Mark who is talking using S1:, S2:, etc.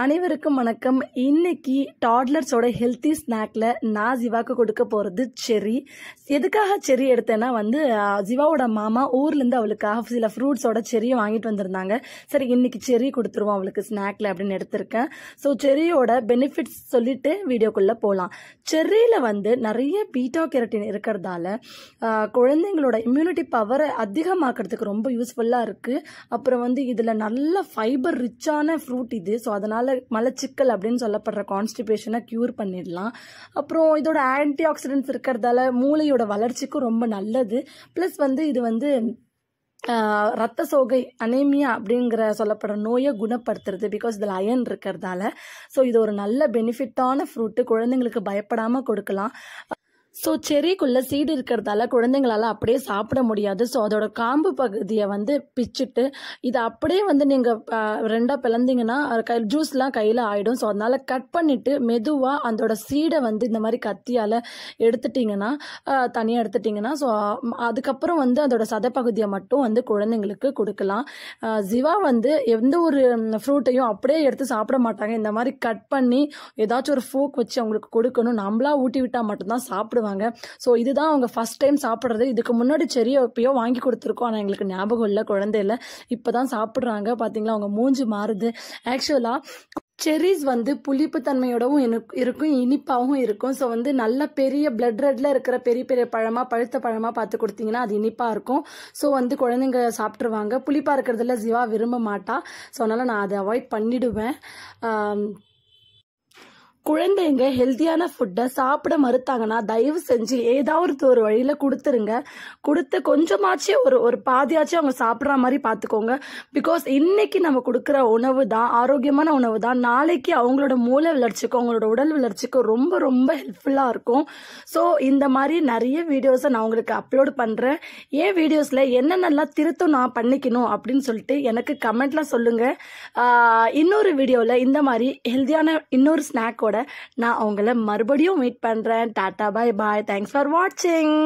S1: அனைவருக்கும் வணக்கம். இன்னைக்கு டாட்லர்ஸோட ஹெல்த்தி ஸ்நாக்ல நான் ஜிவாக்கு கொடுக்க போறது செர்ரி. எதுக்காக செர்ரி எடுத்தேன்னா ஜிவாவோட மாமா ஊர்ல இருந்து அவளுக்காக சில ஃப்ரூட்ஸோட செர்ரியை வாங்கிட்டு வந்திருந்தாங்க. சரி, இன்னைக்கு செர்ரி கொடுத்துருவோம் அவளுக்கு ஸ்நாக்ல அப்படின்னு எடுத்திருக்கேன். ஸோ செர்ரியோட பெனிஃபிட்ஸ் சொல்லிட்டு வீடியோக்குள்ள போகலாம். செர்ரியில நிறைய பீட்டா கேரட்டின் இருக்கிறதால குழந்தைங்களோட இம்யூனிட்டி பவரை அதிகமாக்குறதுக்கு ரொம்ப யூஸ்ஃபுல்லா இருக்கு. அப்புறம் இதுல நல்ல ஃபைபர் ரிச்சான ஃப்ரூட் இது. ஸோ அதனால மலச்சிக்கல் அப்படின்னு சொல்லப்படுற கான்ஸ்டிபேஷனை கியூர் பண்ணிடலாம். அப்புறம் இதோட ஆன்டி ஆக்சிடென்ட்ஸ் இருக்கிறதால மூளையோட வளர்ச்சிக்கும் ரொம்ப நல்லது. பிளஸ் இது ரத்த சோகை அனேமியா அப்படிங்கிற சொல்லப்படுற நோயை குணப்படுத்துறது. பிகாஸ் இதில் அயன் இருக்கிறதால. ஸோ இது ஒரு நல்ல பெனிஃபிட்டான ஃப்ரூட்டு, குழந்தைங்களுக்கு பயப்படாம கொடுக்கலாம். ஸோ செர்ரிக்குள்ள சீடு இருக்கிறதால குழந்தைங்களால அப்படியே சாப்பிட முடியாது. ஸோ அதோட காம்பு பகுதியை பிச்சுட்டு இதை அப்படியே நீங்கள் ரெண்டாக பிளந்தீங்கன்னா ஜூஸ்லாம் கையில் ஆயிடும். ஸோ அதனால கட் பண்ணிட்டு மெதுவாக அதோட சீடை இந்த மாதிரி கத்தியால் எடுத்துட்டிங்கன்னா தனியாக எடுத்துட்டிங்கன்னா ஸோ அதுக்கப்புறம் அதோட சதைப்பகுதியை மட்டும் குழந்தைங்களுக்கு கொடுக்கலாம். ஜிவா எந்த ஒரு ஃப்ரூட்டையும் அப்படியே எடுத்து சாப்பிட மாட்டாங்க. இந்த மாதிரி கட் பண்ணி ஏதாச்சும் ஒரு ஃபோக் வச்சு அவங்களுக்கு கொடுக்கணும். நம்மளா ஊட்டி விட்டால் மட்டும்தான் சாப்பிடுவாங்க. ஸோ இதுதான் அவங்க ஃபர்ஸ்ட் டைம் சாப்பிட்றது. இதுக்கு முன்னாடி செர்ரியை எப்பயோ வாங்கி கொடுத்துருக்கோம், ஆனால் எங்களுக்கு ஞாபகம் இல்லை, குழந்தையில இப்போதான் சாப்பிட்றாங்க. பார்த்தீங்களா அவங்க மூஞ்சி மாறுது. ஆக்சுவலா செர்ரிஸ் புளிப்பு தன்மையோடவும் இருக்கும், இனிப்பாகவும் இருக்கும். ஸோ நல்ல பெரிய பிளட் ரெட்ல இருக்கிற பெரிய பெரிய பழமா, பழுத்த பழமா பார்த்து கொடுத்தீங்கன்னா அது இனிப்பா இருக்கும். ஸோ குழந்தைங்க சாப்பிட்ருவாங்க. புளிப்பா இருக்கிறதுல ஜிவா விரும்ப மாட்டா. ஸோ அதனால நான் அதை அவாய்ட் பண்ணிடுவேன். குழந்தைங்க ஹெல்த்தியான ஃபுட்டை சாப்பிட மறுத்தாங்கன்னா தயவு செஞ்சு ஏதாவது ஒரு வழியில கொடுத்துருங்க. கொடுத்து கொஞ்சமாச்சு ஒரு பாதியாச்சும் அவங்க சாப்பிட்ற மாதிரி பார்த்துக்கோங்க. பிகாஸ் இன்னைக்கு நம்ம கொடுக்குற உணவு தான், ஆரோக்கியமான உணவு தான், நாளைக்கு அவங்களோட மூளை வளர்ச்சிக்கும் அவங்களோட உடல் வளர்ச்சிக்கும் ரொம்ப ரொம்ப ஹெல்ப்ஃபுல்லாக இருக்கும். ஸோ இந்த மாதிரி நிறைய வீடியோஸை நான் உங்களுக்கு அப்லோட் பண்ணுறேன். ஏன் வீடியோஸில் என்னென்னலாம் திருத்தம் நான் பண்ணிக்கணும் அப்படின்னு சொல்லிட்டு எனக்கு கமெண்ட்ல சொல்லுங்க. இன்னொரு வீடியோவில் இந்த மாதிரி ஹெல்த்தியான இன்னொரு ஸ்நாக்கோட நான் உங்களை மறுபடியும் மீட் பண்றேன். Tata, bye bye. Thanks for வாட்சிங்.